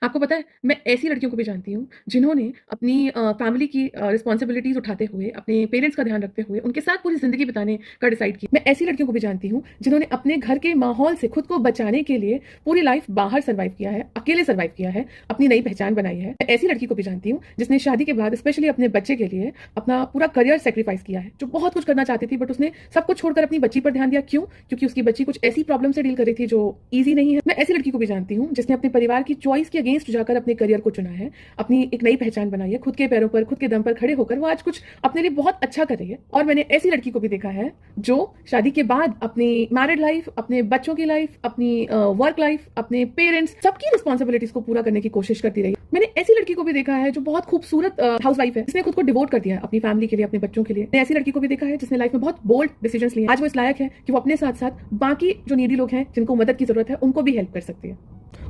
आपको पता है, मैं ऐसी लड़कियों को भी जानती हूँ, जिन्होंने अपनी फैमिली की रिस्पॉन्सिबिलिटीज़ उठाते हुए, अपने पेरेंट्स का ध्यान रखते हुए, उनके साथ पूरी ज़िंदगी बिताने का डिसाइड किया। मैं ऐसी लड़कियों को भी जानती हूँ, जिन्होंने अपने घर के माहौल से खुद को बचाने के लिए पूरी लाइफ बाहर सर्वाइव किया है, अकेले सर्वाइव किया है, अपनी नई पहचान बनाई है। मैं ऐसी लड़की को भी जानती हूँ, जिसने शादी के बाद स्पेशली अपने बच्चे के लिए अपना पूरा करियर सेक्रीफाइस किया है, जो बहुत कुछ करना चाहती थी, बट उसने सब कुछ छोड़कर अपनी बच्ची पर ध्यान दिया। क्यों? क्योंकि उसकी बच्ची कुछ ऐसी प्रॉब्लम से डील कर रही थी जो ईज़ी नहीं है। मैं ऐसी लड़की को भी जानती हूँ, जिसने अपने परिवार की चॉइस के अगेंस्ट जाकर अपने करियर को चुना है, अपनी एक नई पहचान बनाई है, खुद के पैरों पर, खुद के दम पर खड़े होकर वो आज कुछ अपने लिए बहुत अच्छा कर रही है। और मैंने ऐसी लड़की को भी देखा है, जो शादी के बाद अपनी मैरिड लाइफ, अपने बच्चों की लाइफ, अपनी वर्क लाइफ, अपने पेरेंट्स, सबकी रिस्पॉन्सिबिलिटीज को पूरा करने की कोशिश करती रही। मैंने ऐसी लड़की को भी देखा है, जो बहुत खूबसूरत हाउस वाइफ है, जिसने खुद को डिवोट कर दिया है अपनी फैमिली के लिए, अपने बच्चों के लिए। मैंने ऐसी लड़की को भी देखा है, जिसने लाइफ में बहुत बोल्ड डिसीजंस लिए। आज वो इस लायक है कि वो अपने साथ साथ बाकी जो नीडी लोग हैं, जिनको मदद की जरूरत है, उनको भी हेल्प कर सकती है।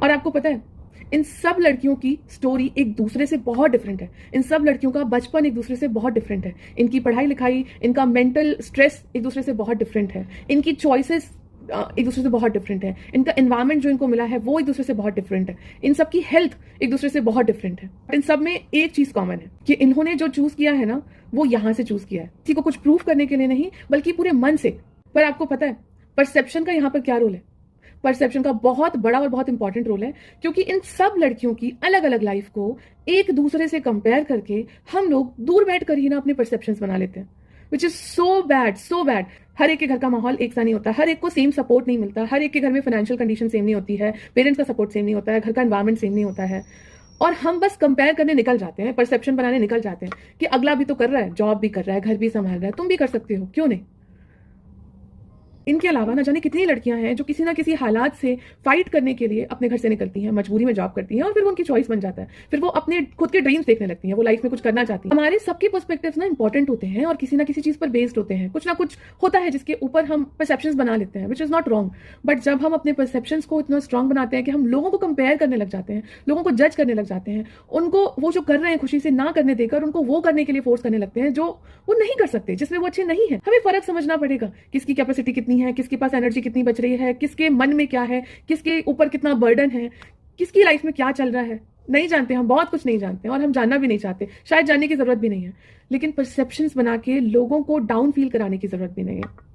और आपको पता है, इन सब लड़कियों की स्टोरी एक दूसरे से बहुत डिफरेंट है। इन सब लड़कियों का बचपन एक दूसरे से बहुत डिफरेंट है। इनकी पढ़ाई लिखाई, इनका मेंटल स्ट्रेस एक दूसरे से बहुत डिफरेंट है। इनकी चॉइसेस एक दूसरे से बहुत डिफरेंट है। इनका एनवायरनमेंट जो इनको मिला है वो एक दूसरे से बहुत डिफरेंट है। इन सब की हेल्थ एक दूसरे से बहुत डिफरेंट है। इन सब में एक चीज कॉमन है कि इन्होंने जो चूज किया है ना, वो यहां से चूज किया है, किसी को कुछ प्रूफ करने के लिए नहीं, बल्कि पूरे मन से। पर आपको पता है, परसेप्शन का यहाँ पर क्या रोल है? परसेप्शन का बहुत बड़ा और बहुत इंपॉर्टेंट रोल है, क्योंकि इन सब लड़कियों की अलग अलग लाइफ को एक दूसरे से कंपेयर करके हम लोग दूर बैठकर ही ना अपने परसेप्शंस बना लेते हैं, which is so bad, so bad. हर एक के घर का माहौल एक सा नहीं होता, हर एक को सेम सपोर्ट नहीं मिलता, हर एक के घर में फाइनेंशियल कंडीशन सेम नहीं होती है, पेरेंट्स का सपोर्ट सेम नहीं होता है, घर का एनवायरमेंट सेम नहीं होता है। और हम बस कंपेयर करने निकल जाते हैं, परसेप्शन बनाने निकल जाते हैं कि अगला भी तो कर रहा है, जॉब भी कर रहा है, घर भी संभाल रहा है, तुम भी कर सकते हो, क्यों नहीं? इनके अलावा ना जाने कितनी लड़कियां हैं जो किसी ना किसी हालात से फाइट करने के लिए अपने घर से निकलती हैं, मजबूरी में जॉब करती हैं, और फिर वो उनकी चॉइस बन जाता है। फिर वो अपने खुद के ड्रीम्स देखने लगती हैं, वो लाइफ में कुछ करना चाहती हैं। हमारे सबके पर्सपेक्टिव्स ना इंपॉर्टेंट होते हैं और किसी ना किसी चीज पर बेस्ड होते हैं। कुछ ना कुछ होता है जिसके ऊपर हम परसेप्शंस बना लेते हैं, which is not wrong. But जब हम अपने परसेप्शंस को इतना स्ट्रांग बनाते हैं कि हम लोगों को कंपेयर करने लग जाते हैं, लोगों को जज करने लग जाते हैं, उनको वो जो कर रहे हैं खुशी से ना करने देकर उनको वो करने के लिए फोर्स करने लगते हैं जो वो नहीं कर सकते, जिसमें वो अच्छे नहीं है। हमें फर्क समझना पड़ेगा, किसकी कैपेसिटी कितनी है, किसके पास एनर्जी कितनी बच रही है, किसके मन में क्या है, किसके ऊपर कितना बर्डन है, किसकी लाइफ में क्या चल रहा है। नहीं जानते, हम बहुत कुछ नहीं जानते और हम जानना भी नहीं चाहते, शायद जानने की जरूरत भी नहीं है। लेकिन परसेप्शंस बना के लोगों को डाउन फील कराने की जरूरत भी नहीं है।